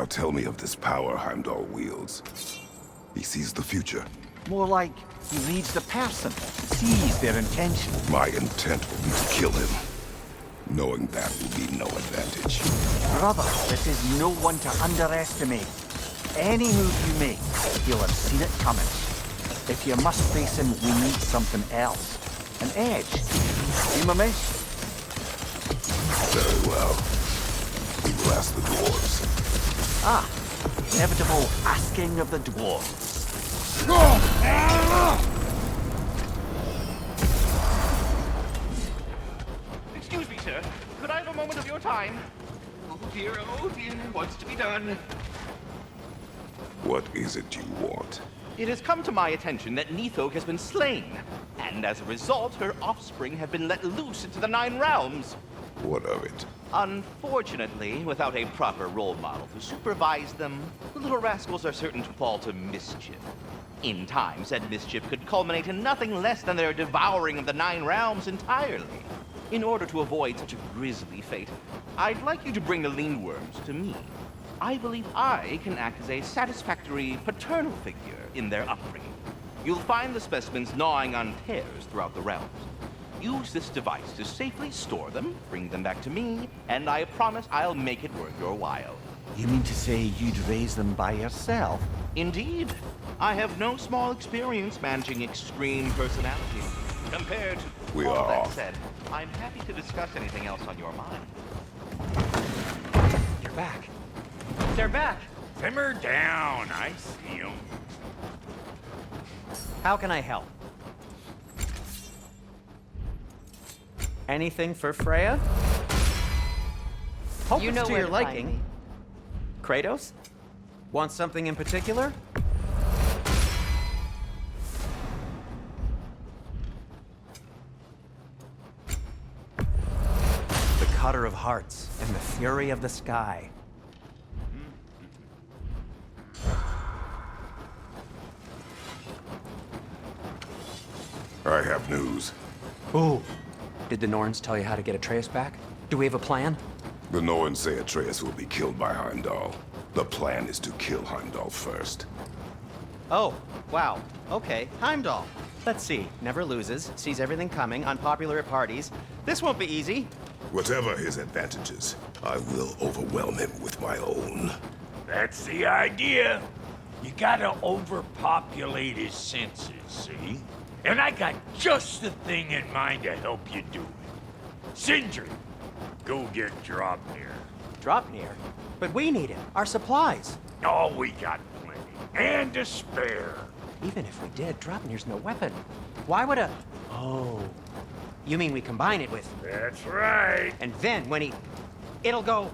tell me of this power Heimdall wields. He sees the future. More like he reads the person, sees their intention. My intent will be to kill him. Knowing that will be no advantage. Brother, this is no one to underestimate. Any move you make, he'll have seen it coming. If you must face him, we need something else. An edge. See my mesh? Very well. We will ask the dwarves. Ah, inevitable asking of the dwarves. Excuse me, sir. Could I have a moment of your time? Oh dear, what's to be done? What is it you want? It has come to my attention that Nithog has been slain, and as a result, her offspring have been let loose into the Nine Realms. What of it? Unfortunately, without a proper role model to supervise them, the little rascals are certain to fall to mischief. In time, said mischief could culminate in nothing less than their devouring of the Nine Realms entirely. In order to avoid such a grisly fate, I'd like you to bring the Lindworms to me. I believe I can act as a satisfactory paternal figure in their upbringing. You'll find the specimens gnawing on tears throughout the realms. Use this device to safely store them, bring them back to me, and I promise I'll make it worth your while. You mean to say you'd raise them by yourself? Indeed. I have no small experience managing extreme personality. Compared to We all are that off. said, I'm happy to discuss anything else on your mind. They're back. They're back! Simmer down, I see 'em. How can I help? Anything for Freya? Hope You it's know to where your to find liking. me. Kratos? Want something in particular? The Cutter of Hearts and the Fury of the Sky. I have news. Ooh. Did the Norns tell you how to get Atreus back? Do we have a plan? The Norns say Atreus will be killed by Heimdall. The plan is to kill Heimdall first. Oh, wow. Okay, Heimdall. Let's see. Never loses, sees everything coming, unpopular at parties. This won't be easy. Whatever his advantages, I will overwhelm him with my own. That's the idea. You gotta overpopulate his senses, see? And I got just the thing in mind to help you do it. Sindri, go get Draupnir. Draupnir? But we need him. Our supplies. Oh, we got plenty. And to spare. Even if we did, Draupnir's no weapon. Why would a... Oh. You mean we combine it with... That's right. And then when he... It'll go...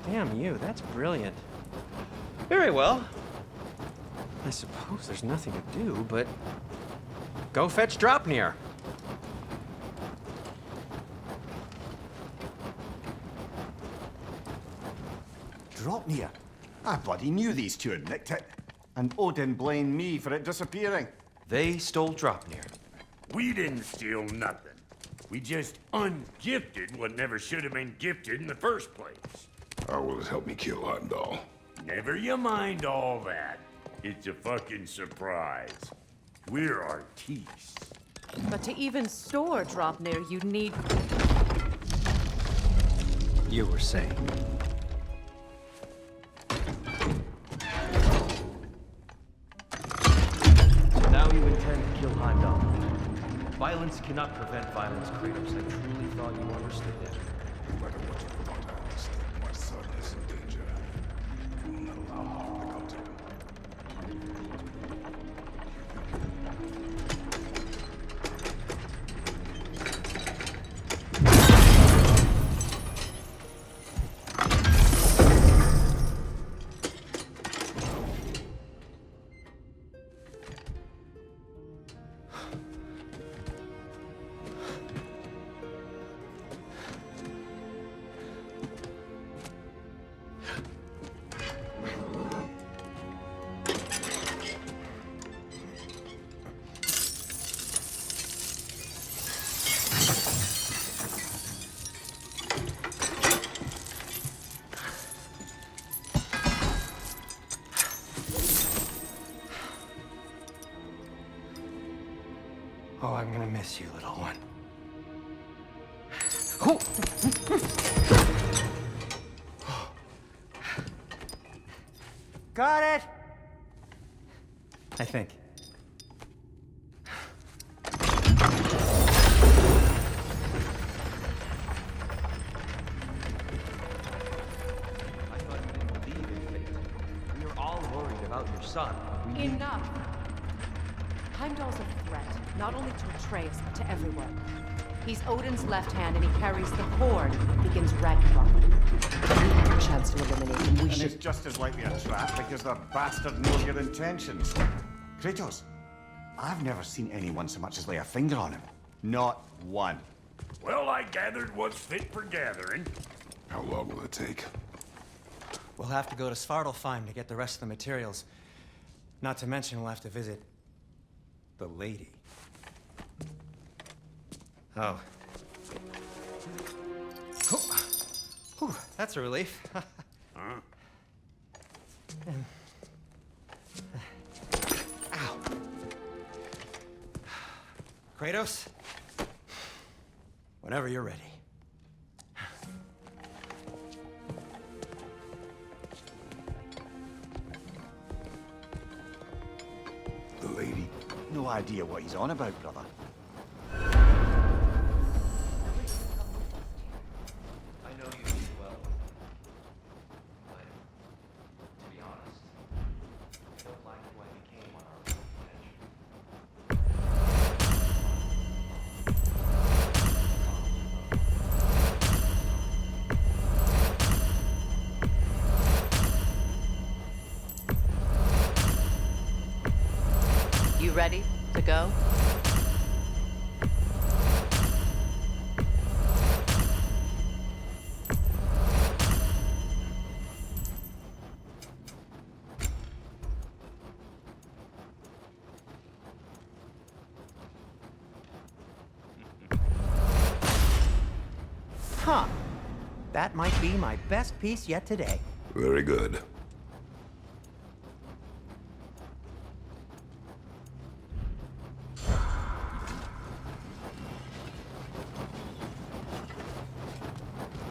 Damn you, that's brilliant. Very well. I suppose there's nothing to do, but... Go fetch Draupnir. Draupnir. I bloody knew these two had nicked it. And Odin blamed me for it disappearing. They stole Draupnir. We didn't steal nothing. We just ungifted what never should have been gifted in the first place. How will it help me kill Heimdall? Never you mind all that. It's a fucking surprise. We're artistes. But to even store Draupnir, you'd need... You were saying. So now you intend to kill Heimdall. Violence cannot prevent violence, Kratos. I truly thought you understood that. No matter what you thought I understood, my son is in danger. You will not allow harm to come to him. Oh, I'm gonna miss you, little one. Got it! I think. I thought you didn't believe in fate. We were all worried about your son. We Enough! Heimdall's a threat, not only to Atreus, but to everyone. He's Odin's left hand, and he carries the cord that begins Ragnarok. We have a chance to eliminate him. We And should... it's just as likely a trap because the bastard knows your intentions. Kratos, I've never seen anyone so much as lay a finger on him. Not one. Well, I gathered what's fit for gathering. How long will it take? We'll have to go to Svartalfheim to get the rest of the materials. Not to mention we'll have to visit the lady. Oh. Whew, that's a relief. Huh? Ow. Kratos? Whenever you're ready. The lady? No idea what he's on about, brother. I know you too well. But, to be honest, I don't like who I became on our adventure. You ready to go? Huh. That might be my best piece yet today. Very good.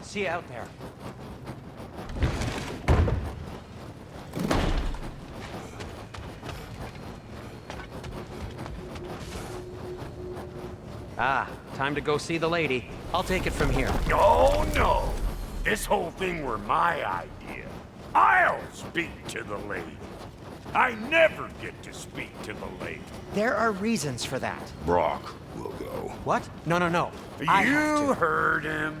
See you out there. Ah, time to go see the lady. I'll take it from here. Oh, no. This whole thing were my idea. I'll speak to the lady. I never get to speak to the lady. There are reasons for that. Brock will go. What? No, no, no. I have You to. heard him.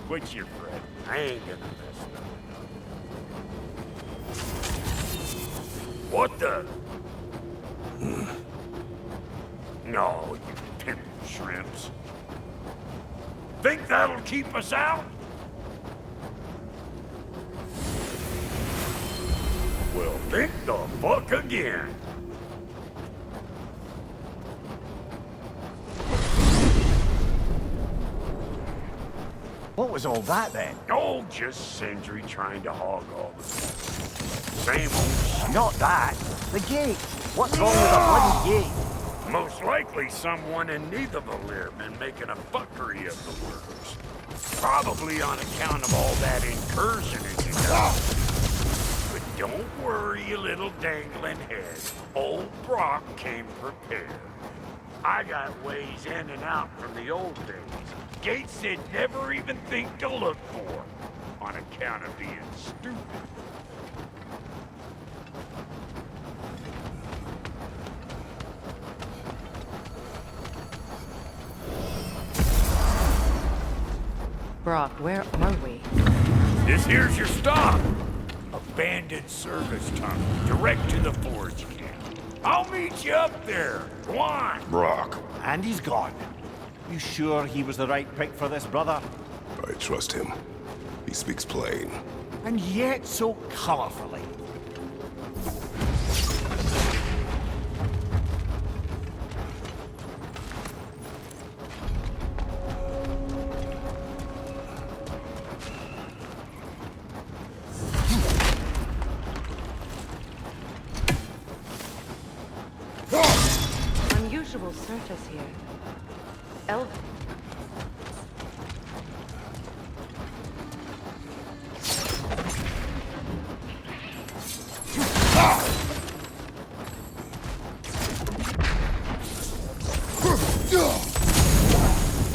Quit your fretting. I ain't gonna mess nothing up. What the? No, you pimping shrimps. Think that'll keep us out? Well, think the fuck again. What was all that then? Oh, just Sindri trying to hog all the same old shit. Not that. The gate. What's wrong with a bloody gate? Most likely someone in Nidavellir been making a fuckery of the works. Probably on account of all that incursion in you know. But don't worry, you little dangling head. Old Brock came prepared. I got ways in and out from the old days. Gates they'd never even think to look for, on account of being stupid. Brock, where are we? This here's your stop. Abandoned service tunnel, direct to the forge camp. I'll meet you up there. Go on. Brock, And he's gone. You sure he was the right pick for this, brother? I trust him. He speaks plain. And yet so colorfully. Unusual Lacerta's here. Elvin.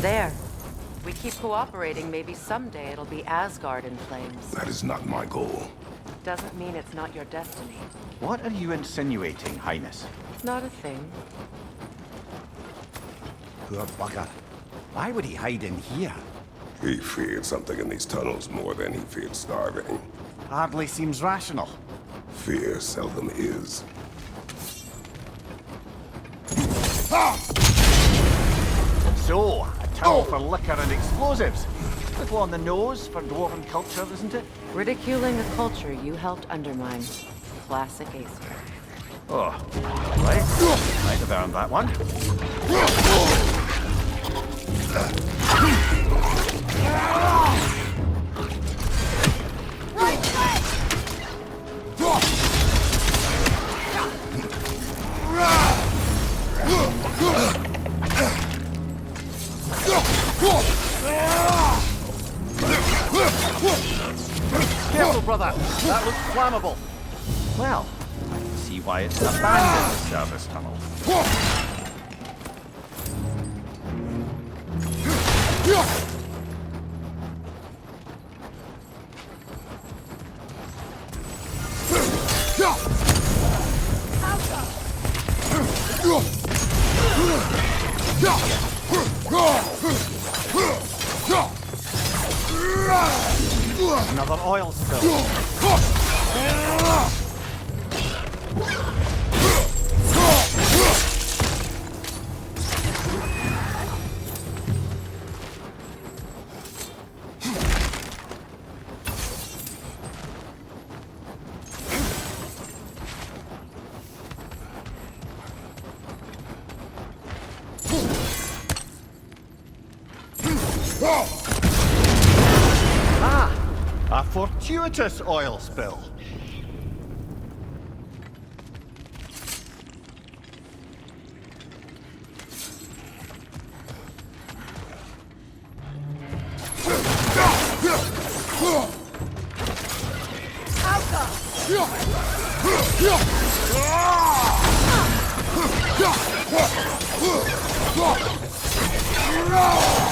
There. We keep cooperating, maybe someday it'll be Asgard in flames. That is not my goal. Doesn't mean it's not your destiny. What are you insinuating, Highness? Not a thing. Poor bugger. Why would he hide in here? He feared something in these tunnels more than he feared starving. Hardly seems rational. Fear seldom is. So, a tunnel for liquor and explosives. Little on the nose for dwarven culture, isn't it? Ridiculing a culture you helped undermine. Classic Acer. Oh, right. Might have earned that one. Careful, brother. That looks flammable. Well, I can see why it's an abandoned service tunnel. Another oil spill. A fortuitous oil spill.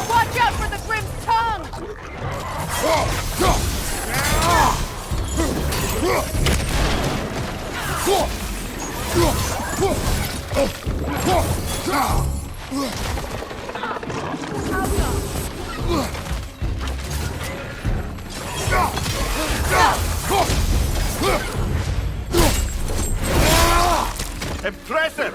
Watch out for the Grim's tongue! Impressive!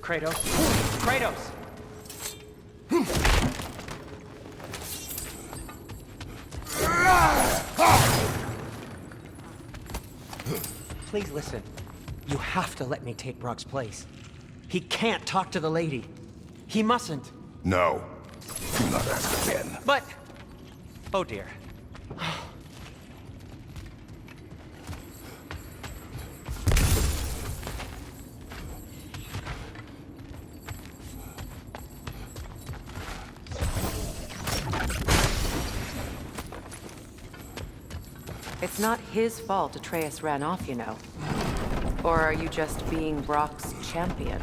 Kratos. Kratos! Please listen. You have to let me take Brock's place. He can't talk to the lady. He mustn't. No. Do not ask again. But... Oh dear. It's not his fault Atreus ran off, you know. Or are you just being Brock's champion?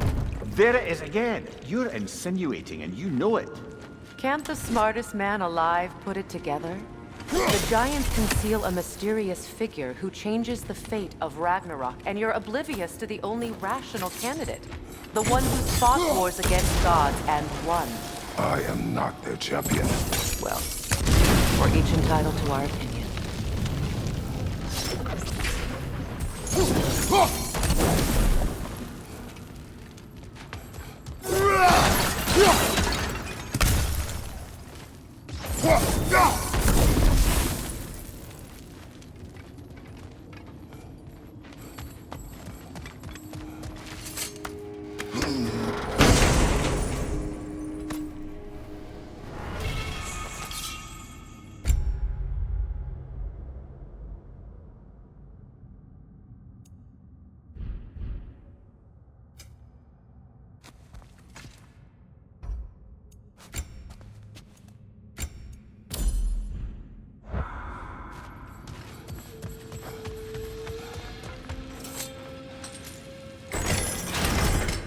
There it is again. You're insinuating and you know it. Can't the smartest man alive put it together? The Giants conceal a mysterious figure who changes the fate of Ragnarok, and you're oblivious to the only rational candidate. The one who fought wars against gods and won. I am not their champion. Well, we're each entitled to our opinion.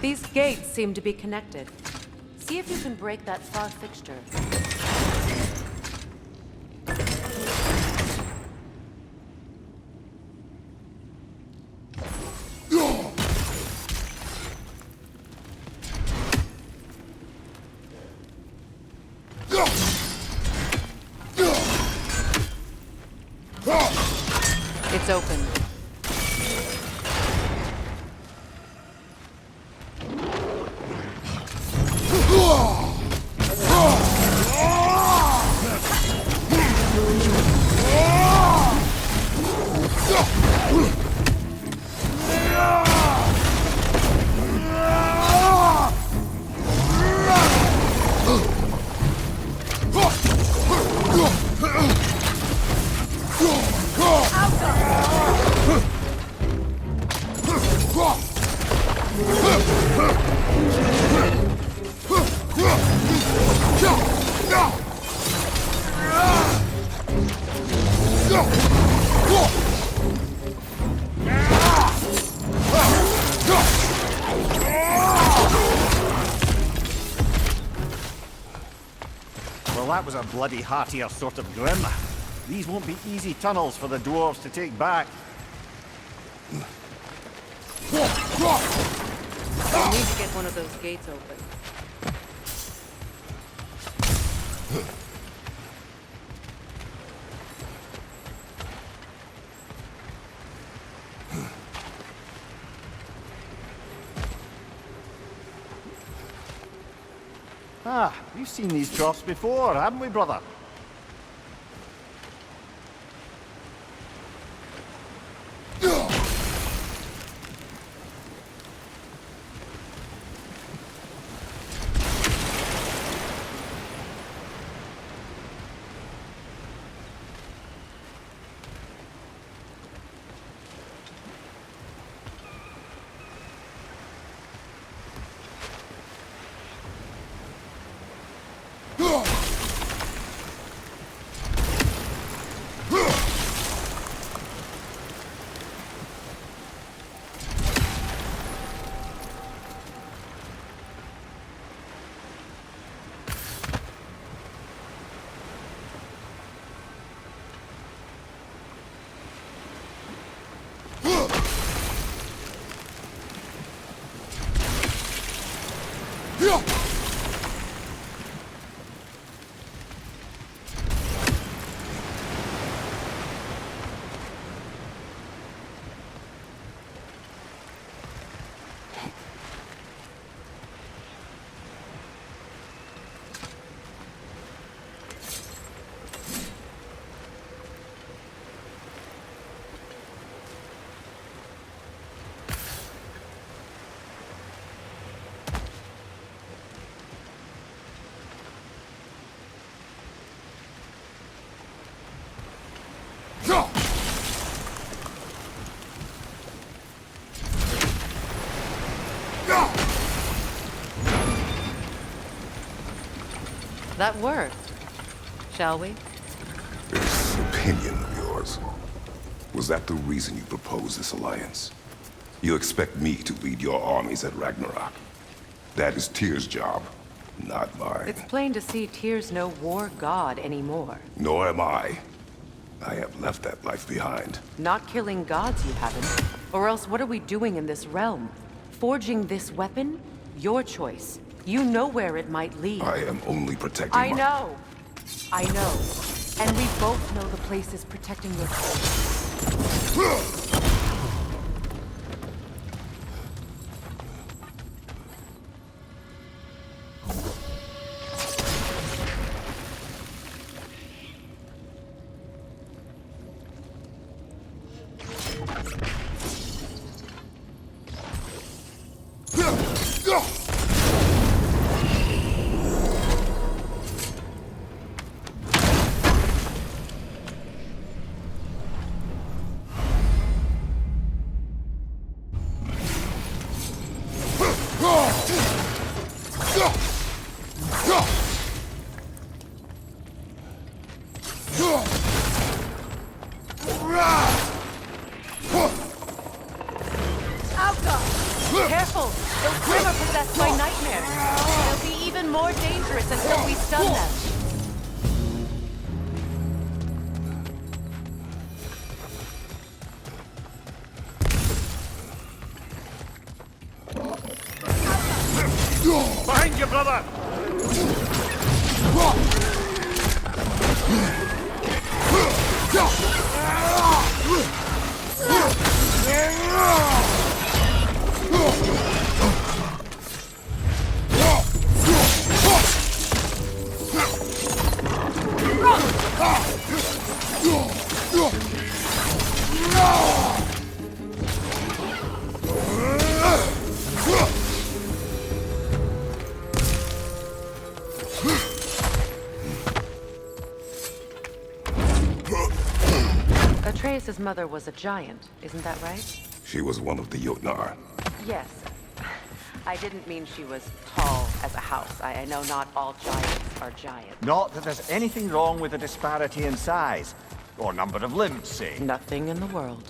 These gates seem to be connected. See if you can break that far fixture. It's open. Well, that was a bloody heartier sort of grim. These won't be easy tunnels for the dwarves to take back. We need to get one of those gates open. Ah, we've seen these troughs before, haven't we, brother? That worked. Shall we? This opinion of yours, was that the reason you proposed this alliance? You expect me to lead your armies at Ragnarok. That is Tyr's job, not mine. It's plain to see Tyr's no war god anymore. Nor am I. I have left that life behind. Not killing gods, you haven't. Or else what are we doing in this realm? Forging this weapon? Your choice. You know where it might lead. I am only protecting I know. I know. And we both know the place is protecting your soul. are possessed by nightmares. They'll be even more dangerous until we stun them. Behind you, brother! Atreus' mother was a giant, isn't that right? She was one of the Jotnar. Yes. I didn't mean she was tall as a house. I know not all giants are giant. Not that there's anything wrong with the disparity in size, or number of limbs, say. Nothing in the world.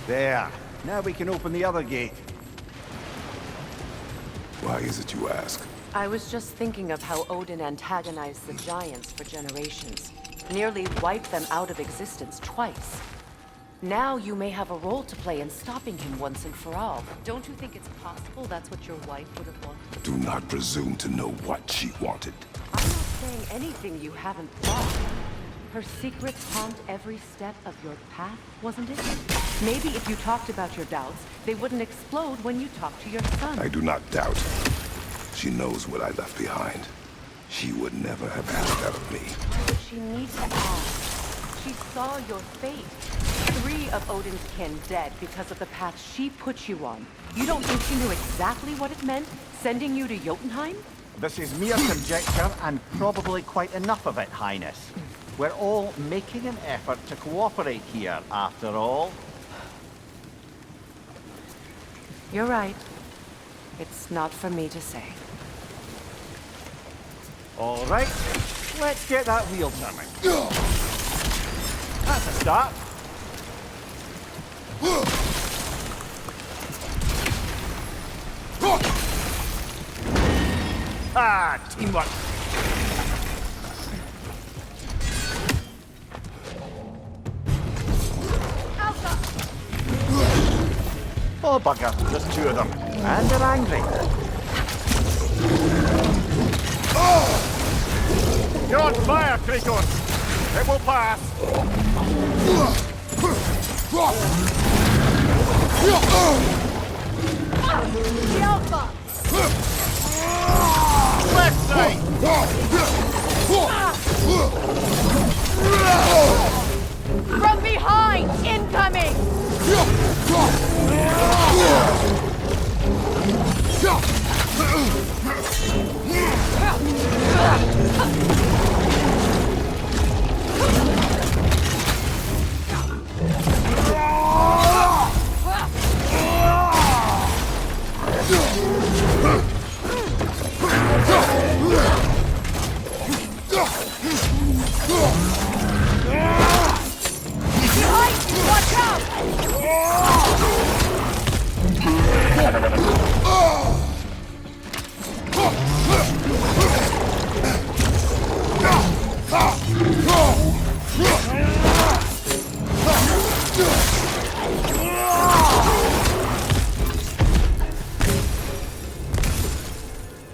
There. Now we can open the other gate. Why is it you ask? I was just thinking of how Odin antagonized the giants for generations. Nearly wiped them out of existence twice. Now you may have a role to play in stopping him once and for all. Don't you think it's possible that's what your wife would have wanted? Do not presume to know what she wanted. I'm not saying anything you haven't thought. Her secrets haunt every step of your path, wasn't it? Maybe if you talked about your doubts, they wouldn't explode when you talked to your son. I do not doubt. She knows what I left behind. She would never have asked that of me. Why would she need to ask? She saw your fate. 3 of Odin's kin dead because of the path she put you on. You don't think she knew exactly what it meant, sending you to Jotunheim? This is mere conjecture, and probably quite enough of it, Highness. We're all making an effort to cooperate here, after all. You're right. It's not for me to say. All right, let's get that wheel turning. That's a start. Ah, teamwork. Oh, bugger, there's 2 of them. And they're angry. You're on fire, Kratos! It will pass! Left side! From behind! Incoming! Watch out!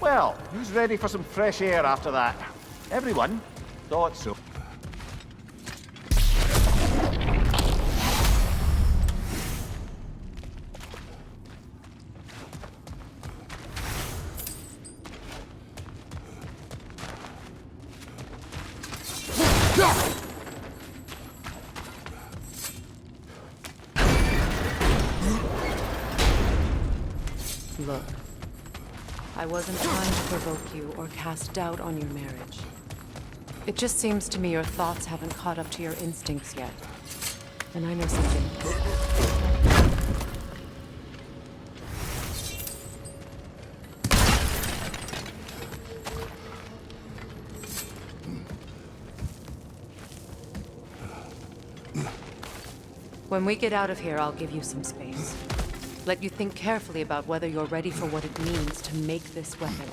Well, who's ready for some fresh air after that? Everyone? Thought so. Look, I wasn't trying to provoke you or cast doubt on your marriage. It just seems to me your thoughts haven't caught up to your instincts yet. And I know something. When we get out of here, I'll give you some space. Let you think carefully about whether you're ready for what it means to make this weapon,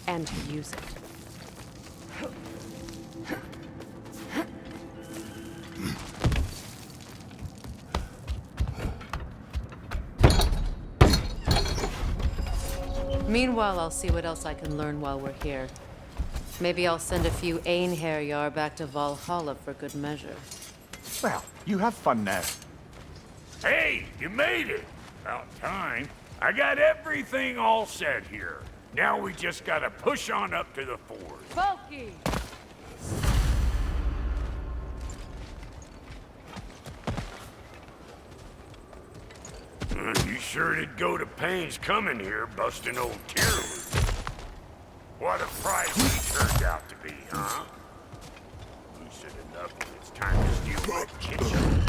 and to use it. Meanwhile, I'll see what else I can learn while we're here. Maybe I'll send a few Einherjar back to Valhalla for good measure. Well, you have fun now. Hey, you made it! About time. I got everything all set here. Now we just gotta push on up to the fort. Bulky! You sure did go to pains coming here, busting old Tyrus. What a prize he turned out to be, huh? You said enough when it's time to steal my kitchen.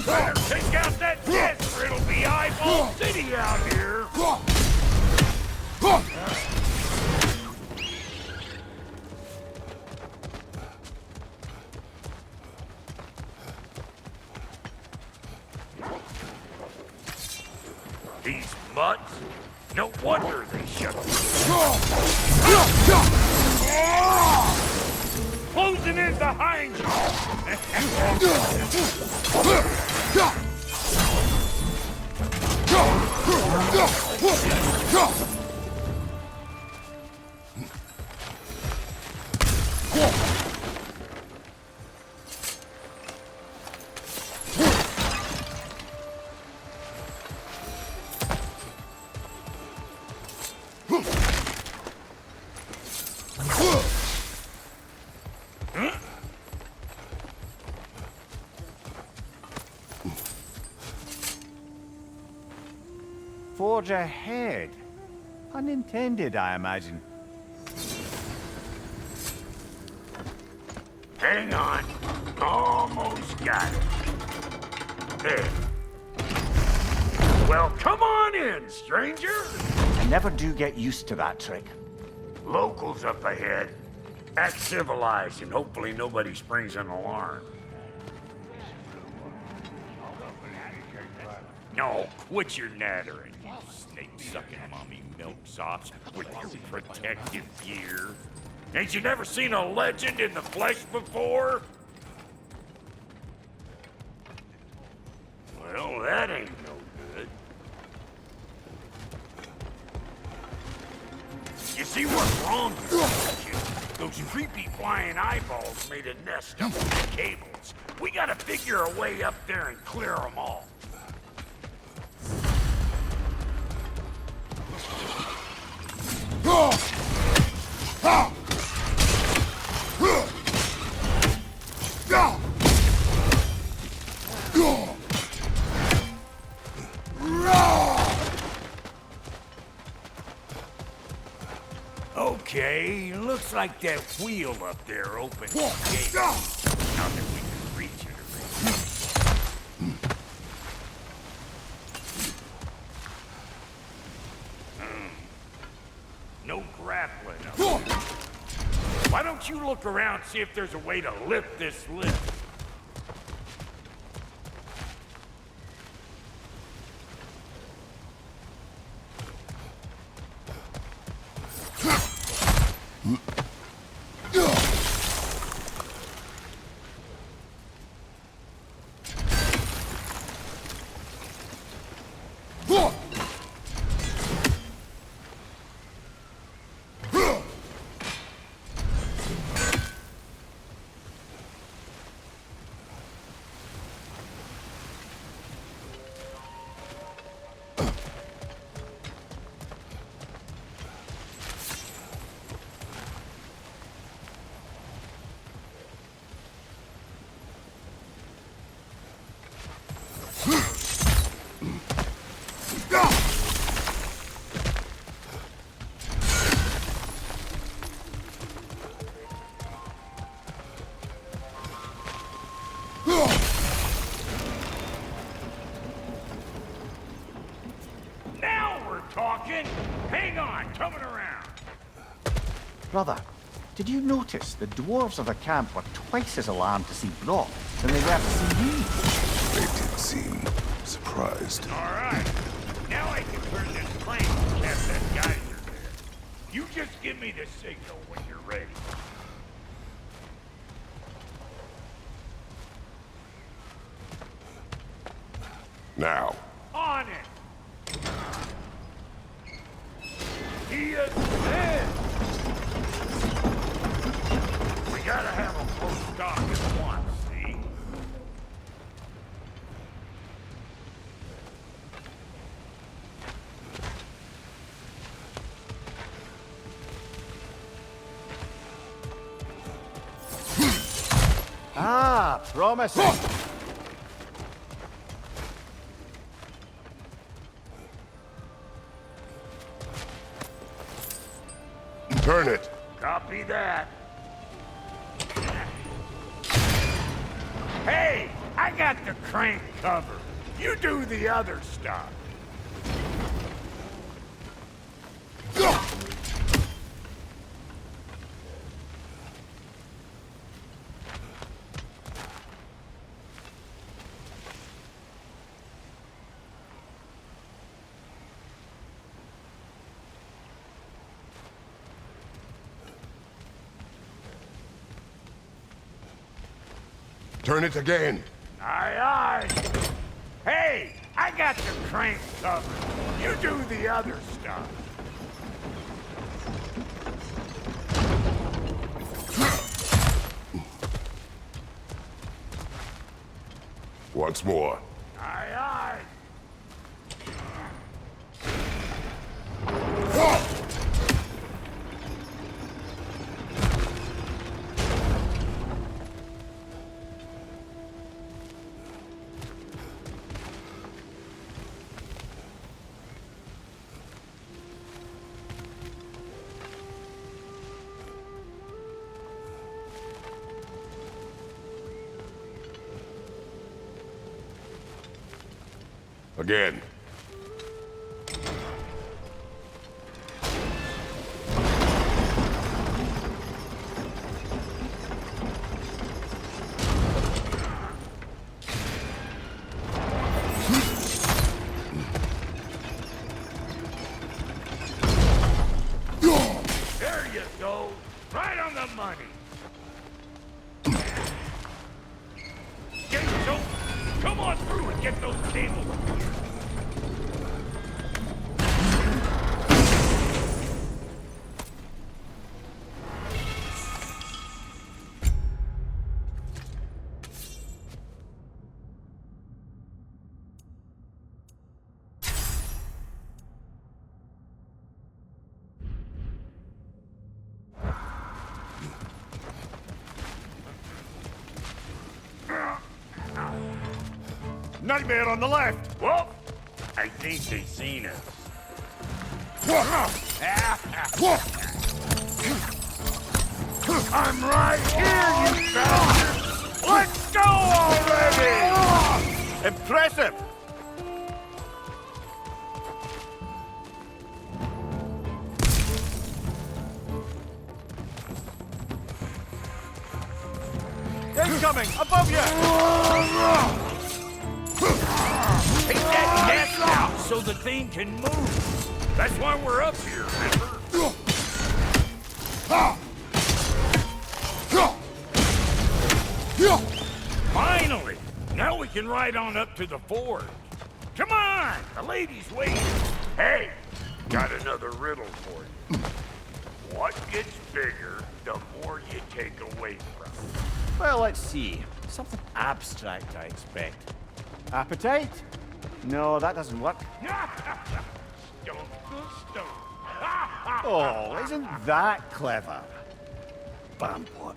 Better take out that desk or it'll be Eyeball City out here! These mutts? No wonder they shut up. Closing in behind you! Forge ahead. Unintended, I imagine. Hang on. Almost got it. There. Well, come on in, stranger. I never do get used to that trick. Locals up ahead. Act civilized and hopefully nobody springs an alarm. No, quit your nattering, you snake-sucking mommy milksops with your protective gear. Ain't you never seen a legend in the flesh before? Well, that ain't no good. You see what's wrong here? Those creepy flying eyeballs made a nest up in the cables. We gotta figure a way up there and clear them all. Okay, looks like that wheel up there opens the gate. Not that we can reach it or no grappling up there. Why don't you look around, see if there's a way to lift this lift? Brother, did you notice the dwarves of the camp were twice as alarmed to see Brock than they were to see me? They did seem surprised. All right. Now I can turn this plane and have that geyser there. You just give me the signal when you're ready. Now, On it! He is dead! We gotta have a full stock at once, see? Ah, promising. turn it. Copy that. Hey, I got the crank covered. You do the other stuff. Turn it again. Aye, aye. Hey, I got the crank covered. You do the other stuff. Once more. Aye, aye. Again. There you go. Right on the money. Get so. Come on through and get those cables. Nightmare on the left! Well, I think they seen us. I'm right here, you bastard! Let's go already! Impressive! Incoming! Above you! Take that net out so the thing can move. That's why we're up here, remember? Finally! Now we can ride on up to the forge. Come on! The lady's waiting. Hey, got another riddle for you. What gets bigger, the more you take away from it? Well, let's see. Something abstract, I expect. Appetite? No, that doesn't work. Stone to stone. Oh, isn't that clever? Bampot.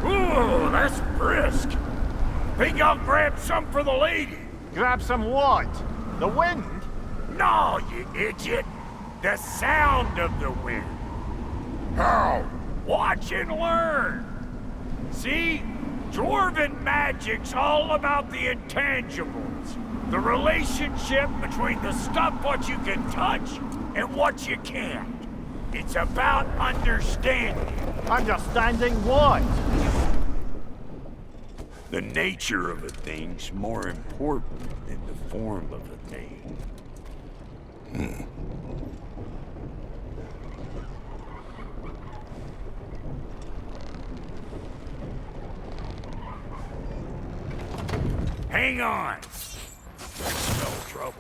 Ooh, that's brisk. Think I'll grab some for the lady? Grab some what? The wind? No, you idiot. The sound of the wind. How? Watch and learn. See? Dwarven magic's all about the intangibles. The relationship between the stuff what you can touch and what you can't. It's about understanding. Understanding what? The nature of a thing's more important than the form of a thing. Hang on! I smell trouble.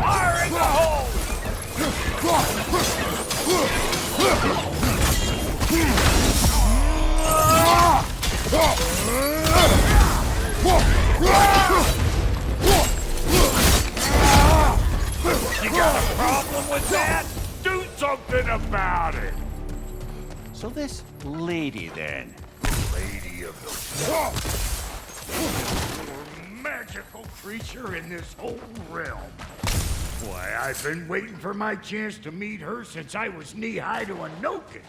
Fire in the hole! You got a problem with that? Do something about it! So this lady then? Lady of the more magical creature in this whole realm. Why, I've been waiting for my chance to meet her since I was knee-high to a Noken.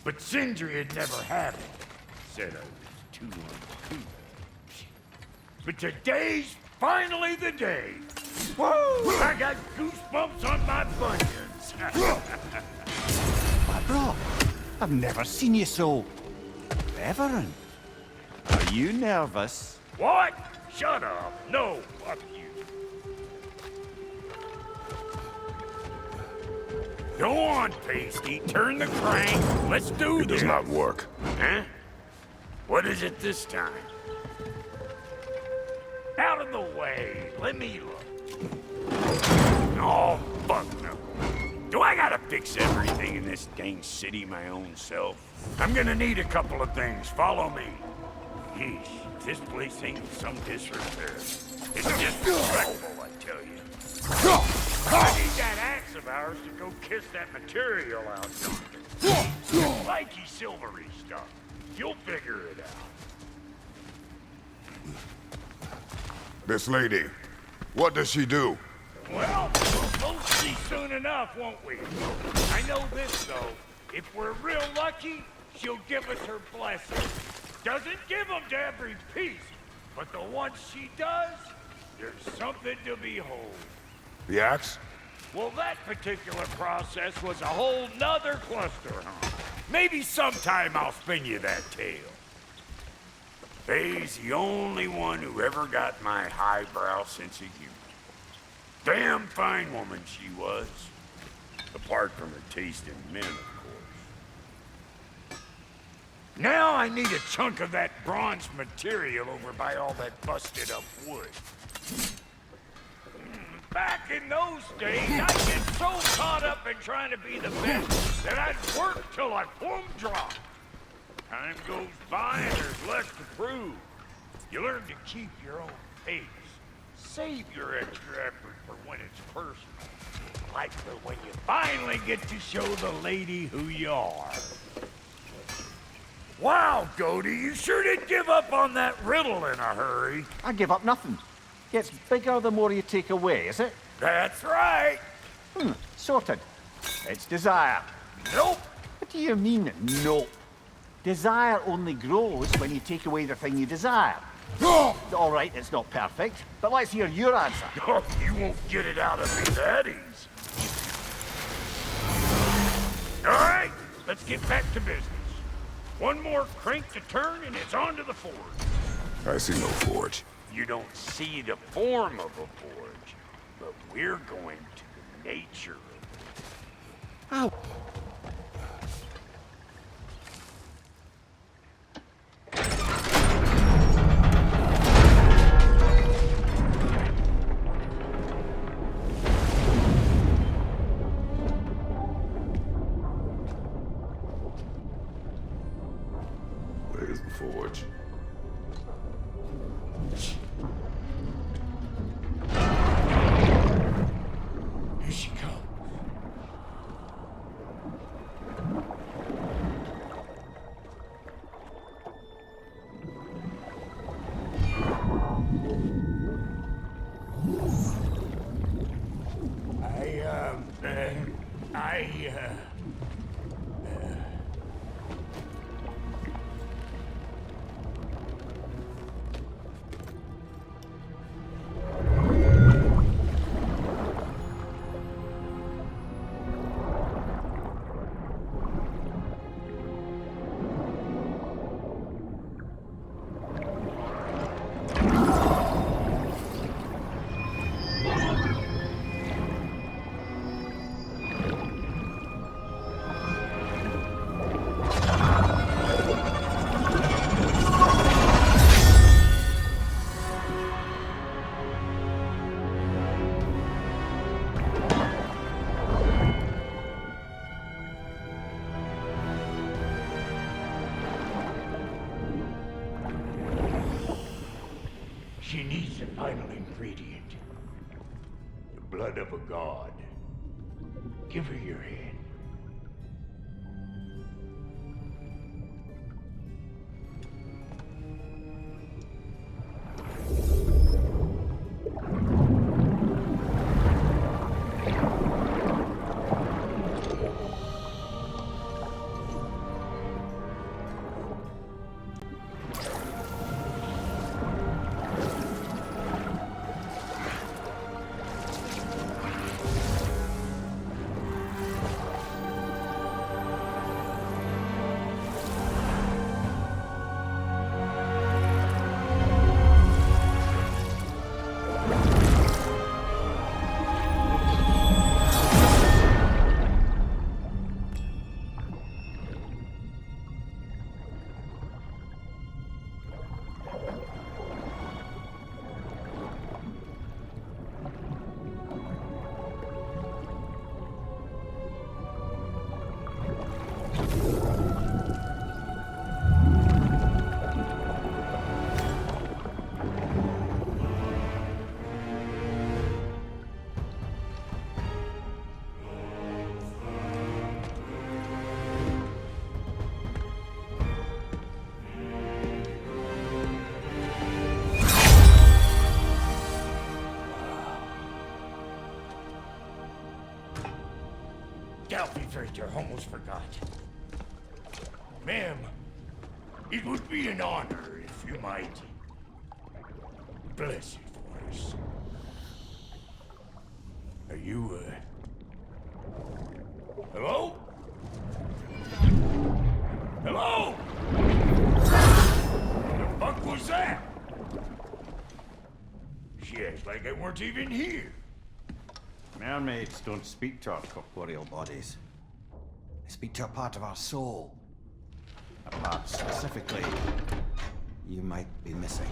But Sindri had never had it. Said I was too uncouth. But today's finally the day. Whoa! I got goosebumps on my bunions. Bro, I've never seen you so reverent. Are you nervous? What? Shut up. No, fuck you. Go on, Pasty. Turn the crank. Let's do It this. does not work. Huh? What is it this time? Out of the way. Let me look. Oh, fuck no. Do I gotta fix everything in this dang city my own self? I'm gonna need a couple of things. Follow me. Yeesh, this place ain't in some disrepair. It's disrespectful, I tell you. I need that axe of ours to go kiss that material out yonder. Flaky silvery stuff. You'll figure it out. This lady, what does she do? Well, we'll both see soon enough, won't we? I know this, though. If we're real lucky, she'll give us her blessing. Doesn't give them to every piece, but the ones she does, there's something to behold. The axe? Well, that particular process was a whole nother cluster, huh? Maybe sometime I'll spin you that tale. Faye's the only one who ever got my highbrow sense of humor. Damn fine woman she was. Apart from her taste in men, of course. Now I need a chunk of that bronze material over by all that busted up wood. Back in those days, I'd get so caught up in trying to be the best that I'd work till I plumb drop. Time goes by and there's less to prove. You learn to keep your own pace. Save your extra effort for when it's personal. Like for when you finally get to show the lady who you are. Wow, Goaty, you sure did give up on that riddle in a hurry. I give up nothing. Gets bigger the more you take away, is it? That's right. Sorted. It's desire. Nope. What do you mean, no? Desire only grows when you take away the thing you desire. All right, it's not perfect, but let's hear your answer. Oh, you won't get it out of me that easy. All right, let's get back to business. One more crank to turn and it's on to the forge. I see no forge. You don't see the form of a forge, but we're going to the nature of it. Oh. Where's the forge? Here she comes. She needs the final ingredient. The blood of a god. Give her your hand. I almost forgot. Ma'am, it would be an honor if you might bless it for us. Are you, hello? Hello? The fuck was that? Shit, like I weren't even here. Mermaids don't speak to our corporeal bodies. They speak to a part of our soul. A part specifically you might be missing.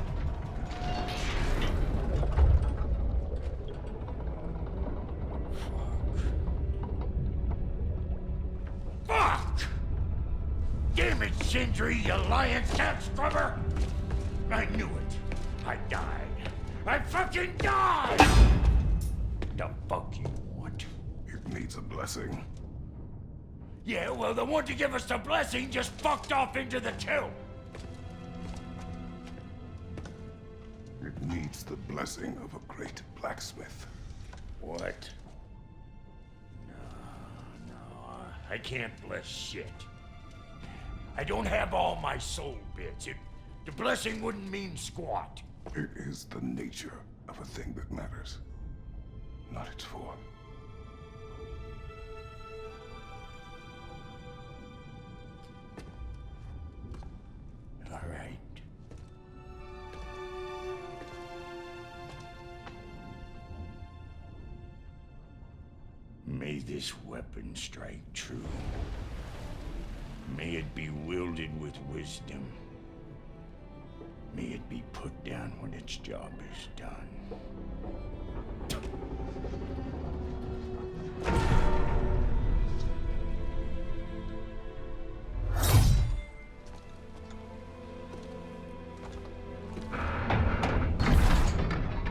Fuck! Damn it, Sindri, you lion cat scrubber! I knew it. I died. I fucking died! The fuck you want? It needs a blessing. Yeah, well, the one to give us the blessing just fucked off into the tomb. It needs the blessing of a great blacksmith. What? No, I can't bless shit. I don't have all my soul bits. The blessing wouldn't mean squat. It is the nature of a thing that matters, not its form. All right. May this weapon strike true. May it be wielded with wisdom. May it be put down when its job is done.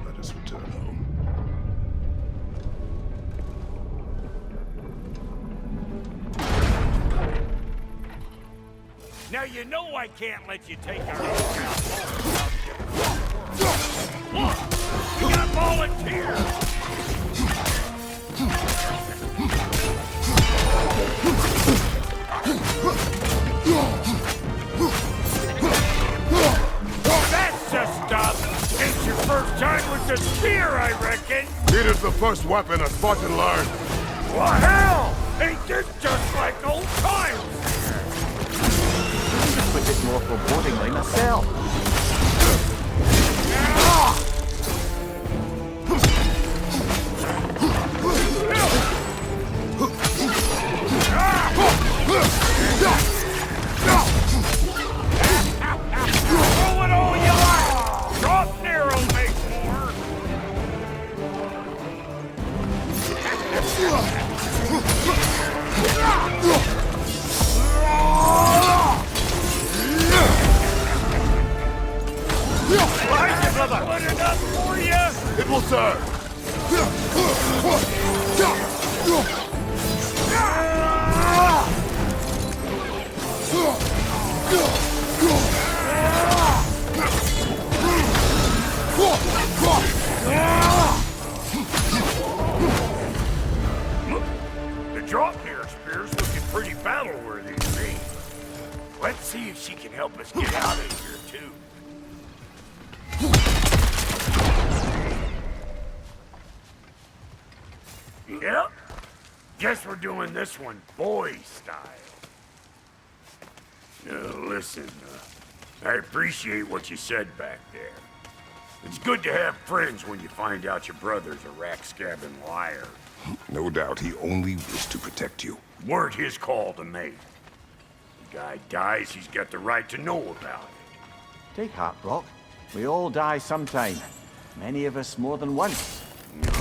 Let us return home. Now you know I can't let you take our own house. Look! You got volunteers! That's the stuff! It's your first time with the spear, I reckon! It is the first weapon a Spartan learned. Well, hell! Ain't this just like old times? Put it more forebodingly myself. Throw it all you like! Drop near will make more! brother! Good enough for you? It will serve. The Draupnir spear's looking pretty battle-worthy to me. Let's see if she can help us get out of here, too. Yep. Guess we're doing this one boy style. Listen, I appreciate what you said back there. It's good to have friends when you find out your brother's a rack-scabbing liar. No doubt he only wished to protect you. Weren't his call to make. The guy dies, he's got the right to know about it. Take heart, Brock. We all die sometime. Many of us more than once. No,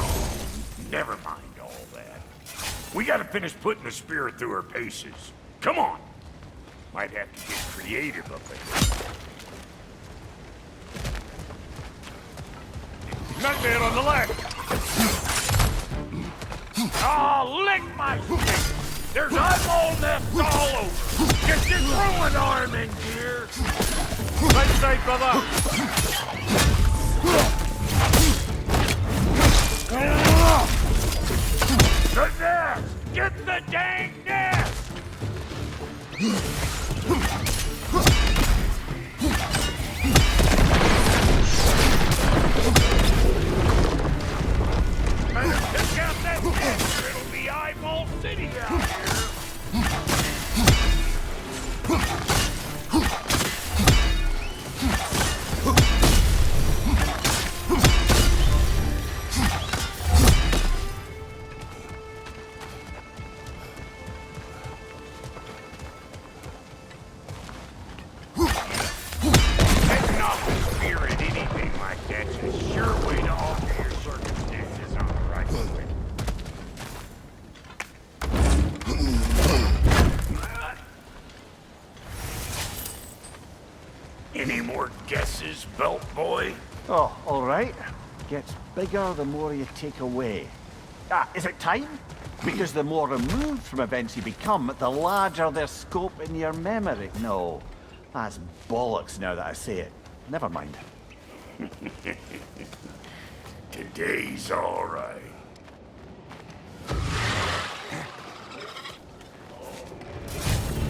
never mind all that. We gotta finish putting the spirit through her paces. Come on! Might have to get creative up there. Nightmare on the left! Oh, lick my stick! There's eyeball nests all over! Get your throwing arm in gear! Right side, brother! The nest! Get the dang nest! Better pick out that nest or it'll be eyeball city out here! Taking off the spear at anything like that's a sure way to alter your circumstances on the right way. Any more guesses, belt boy? Oh, all right. Gets bigger the more you take away. Is it time? Because the more removed from events you become, the larger their scope in your memory. No, that's bollocks now that I say it. Never mind. Today's all right.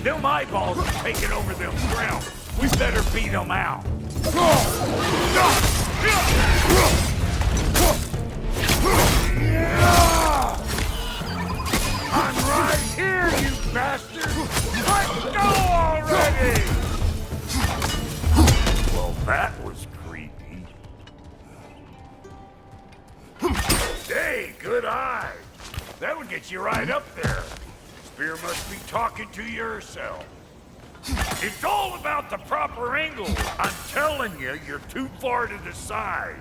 Them eyeballs are taking over them grounds. We better beat them out. I'm right here, you bastard! Let's go already! Well, that was creepy. Hey, good eye. That would get you right up there. Spear must be talking to yourself. It's all about the proper angle. I'm telling you, you're too far to the side.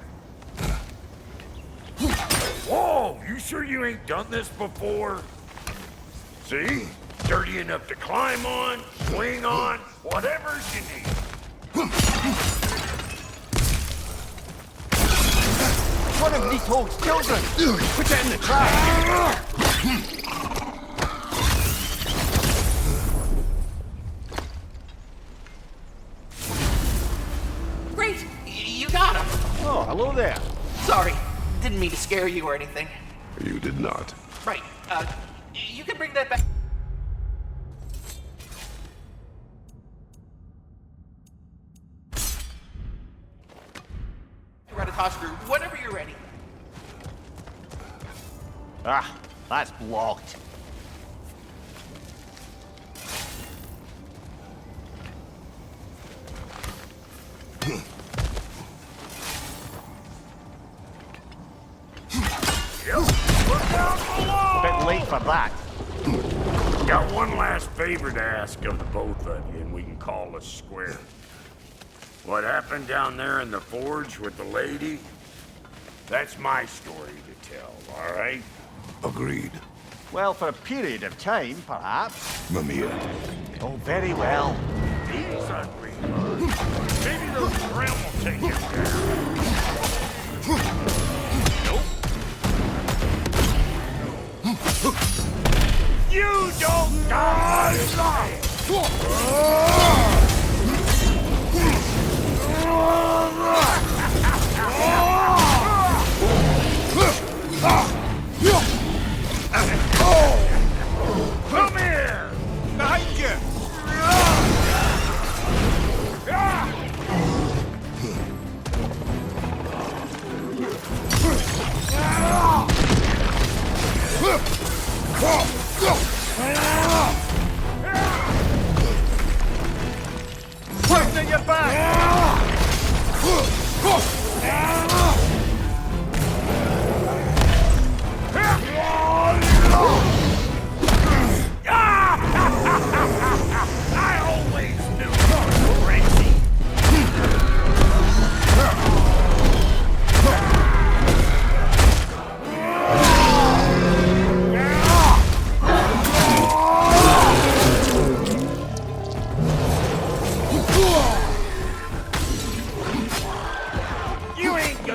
Whoa, you sure you ain't done this before? See? Dirty enough to climb on, swing on, whatever you need. One of Nito's children! Put it in the trash! Great! You got him! Oh, hello there. Sorry, didn't mean to scare you or anything. You did not. Right, you can bring that back. Kratos group, whenever you're ready. That's blocked. Yep, look down below! Bit late for that. Got one last favor to ask of the both of you, and we can call us square. What happened down there in the forge with the lady? That's my story to tell, all right? Agreed. Well, for a period of time, perhaps. Mamiya. Oh, very well. He's hungry. Maybe those realm will take him down.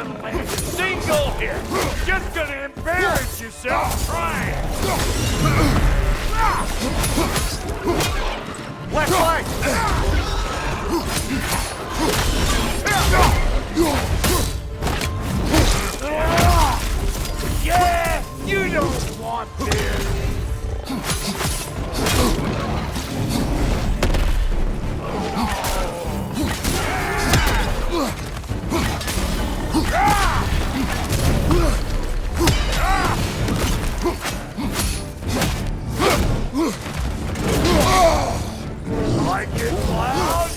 gonna land a single hit. Just gonna embarrass yourself trying. Left leg! Yeah, you don't want this. Like it loud?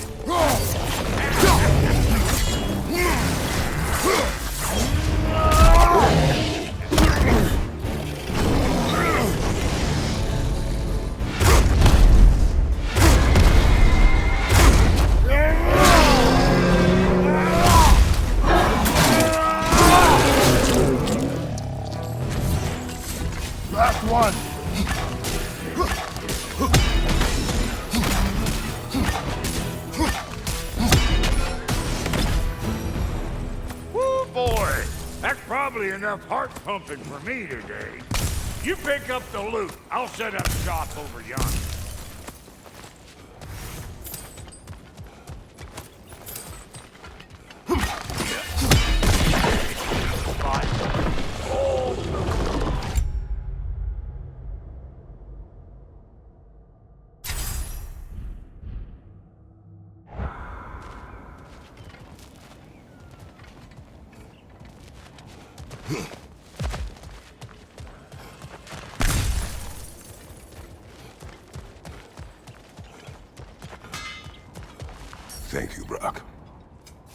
Last one! Woo, boy! That's probably enough heart pumping for me today. You pick up the loot. I'll set up shop over yonder. Thank you, Brock.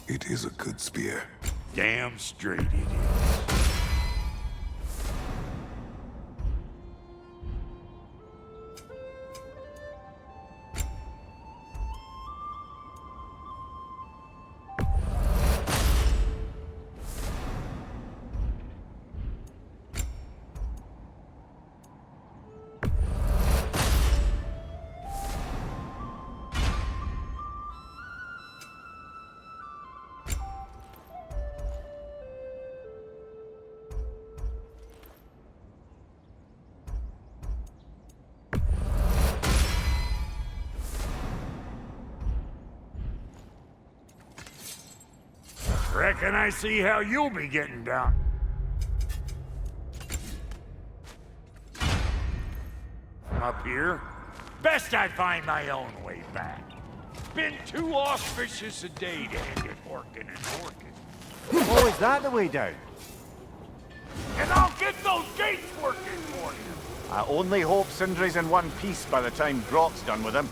It is a good spear. Damn straight it is. Reckon I see how you'll be getting down. Up here? Best I find my own way back. Been too auspicious a day to end it working and working. Oh, is that the way down? And I'll get those gates working for you. I only hope Sindri's in one piece by the time Brock's done with him.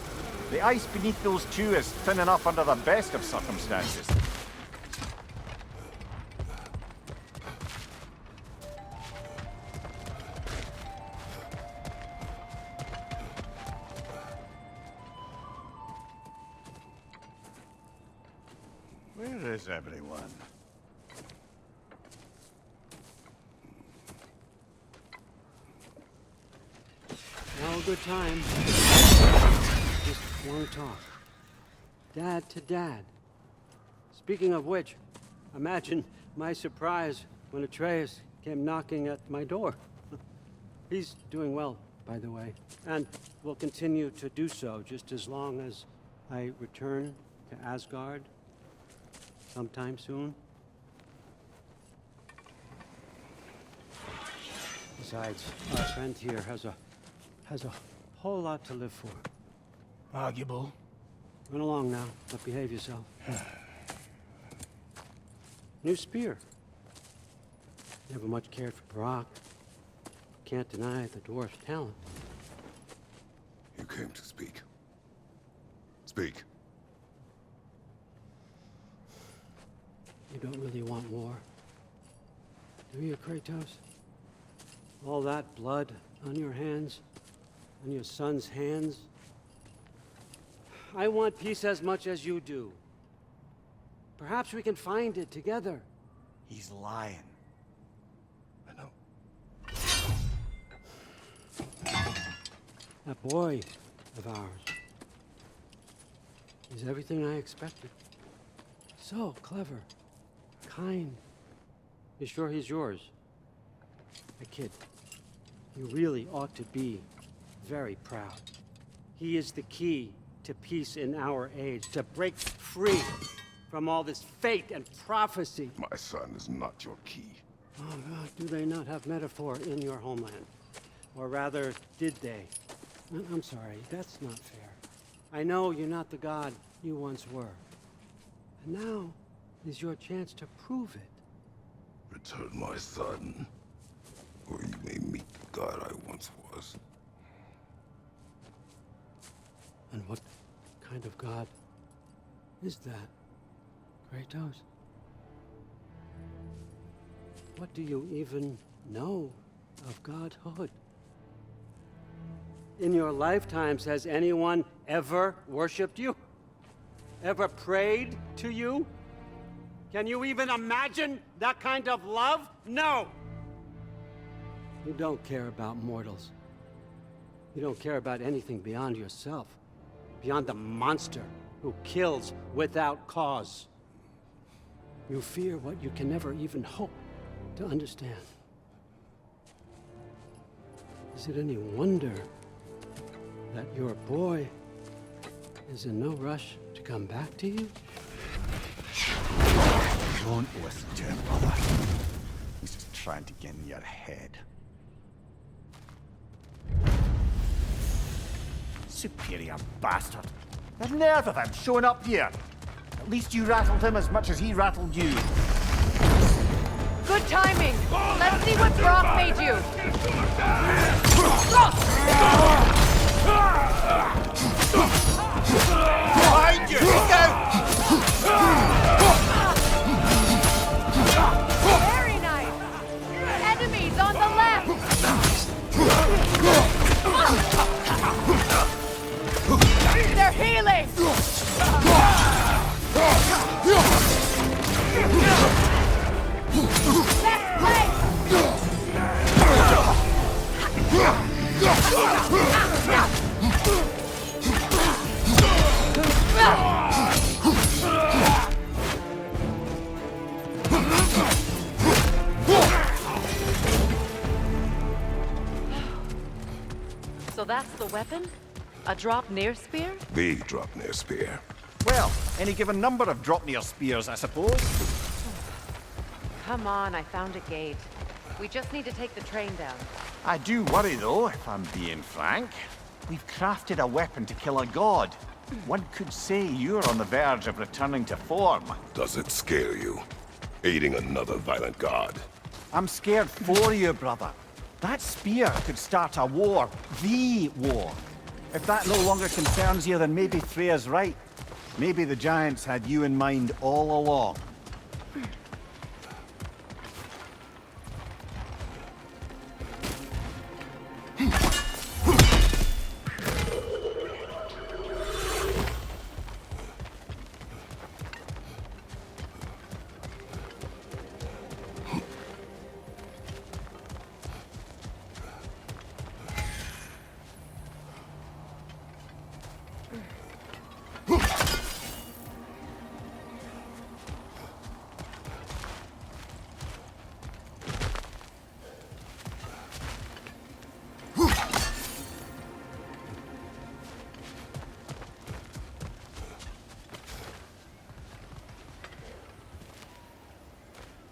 The ice beneath those two is thin enough under the best of circumstances. Where is everyone? Now a good time. Just want to talk. Dad to Dad. Speaking of which, imagine my surprise when Atreus came knocking at my door. He's doing well, by the way, and will continue to do so just as long as I return to Asgard sometime soon. Besides, our friend here has a whole lot to live for. Arguable. Run along now, but behave yourself. New spear. Never much cared for Brock. Can't deny the dwarf's talent. You came to speak. Speak. You don't really want war, do you, Kratos? All that blood on your hands, on your son's hands. I want peace as much as you do. Perhaps we can find it together. He's lying. I know. That boy of ours is everything I expected. So clever, kind, You sure he's yours? Hey, kid, you really ought to be very proud. He is the key to peace in our age, to break free from all this fate and prophecy. My son is not your key. Oh, God, do they not have metaphor in your homeland? Or rather, did they? I'm sorry, that's not fair. I know you're not the god you once were. And now is your chance to prove it. Return my son, or you may meet the god I once was. And what kind of god is that, Kratos? What do you even know of godhood? In your lifetimes, has anyone ever worshipped you? Ever prayed to you? Can you even imagine that kind of love? No! You don't care about mortals. You don't care about anything beyond yourself, beyond the monster who kills without cause. You fear what you can never even hope to understand. Is it any wonder that your boy is in no rush to come back to you? Don't listen to him, brother. He's just trying to get in your head. Superior bastard. The nerve of him showing up here. At least you rattled him as much as he rattled you. Good timing! Let's see what Brock made you! Behind you! Look out! Very nice! Enemies on the left! They're healing! Left leg! So that's the weapon? A drop near spear? The Dropnir spear. Well, any given number of Dropnir spears, I suppose. Come on, I found a gate. We just need to take the train down. I do worry, though, if I'm being frank. We've crafted a weapon to kill a god. One could say you're on the verge of returning to form. Does it scare you? Aiding another violent god? I'm scared for you, brother. That spear could start a war. The war. If that no longer concerns you, then maybe Freya's right. Maybe the Giants had you in mind all along.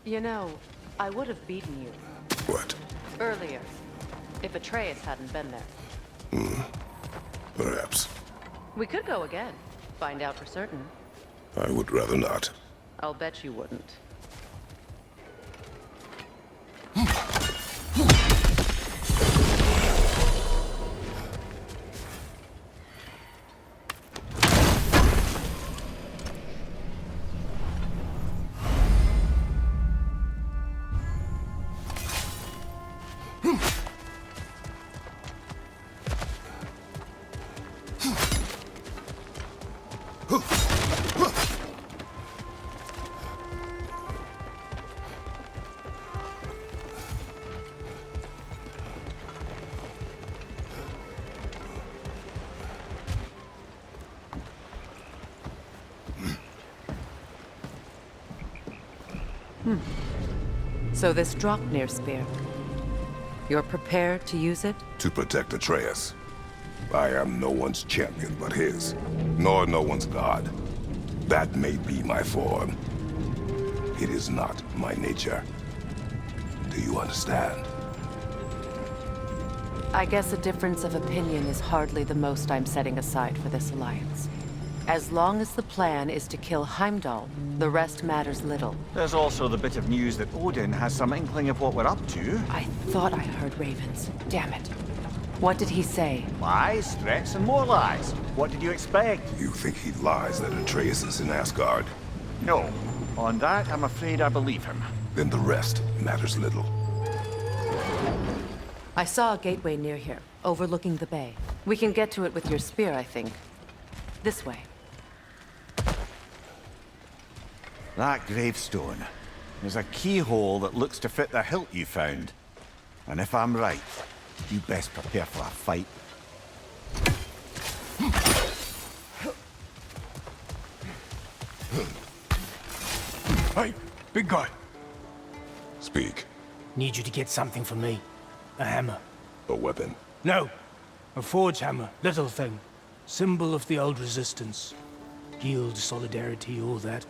You know, I would have beaten you What? earlier, if Atreus hadn't been there. Perhaps. We could go again, find out for certain. I would rather not. I'll bet you wouldn't. So this Draupnir spear, you're prepared to use it? To protect Atreus. I am no one's champion but his, nor no one's god. That may be my form. It is not my nature. Do you understand? I guess a difference of opinion is hardly the most I'm setting aside for this alliance. As long as the plan is to kill Heimdall, the rest matters little. There's also the bit of news that Odin has some inkling of what we're up to. I thought I heard ravens. Damn it. What did he say? Lies, threats, and more lies. What did you expect? You think he lies that Atreus is in Asgard? No. On that, I'm afraid I believe him. Then the rest matters little. I saw a gateway near here, overlooking the bay. We can get to it with your spear, I think. This way. That gravestone. There's a keyhole that looks to fit the hilt you found. And if I'm right, you best prepare for a fight. Hey, big guy. Speak. Need you to get something for me. A hammer. A weapon. No. A forge hammer. Little thing. Symbol of the old resistance. Guild solidarity, all that.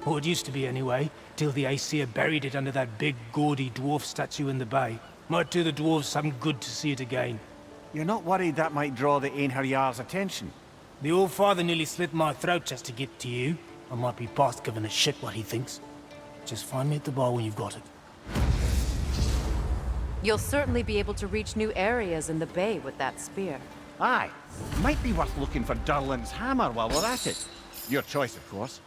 Or it used to be anyway, till the Aesir buried it under that big, gaudy dwarf statue in the bay. Might do the dwarves some good to see it again. You're not worried that might draw the Einherjar's attention? The old father nearly slit my throat just to get to you. I might be past giving a shit what he thinks. Just find me at the bar when you've got it. You'll certainly be able to reach new areas in the bay with that spear. Aye. Might be worth looking for Durlin's hammer while we're at it. Your choice, of course.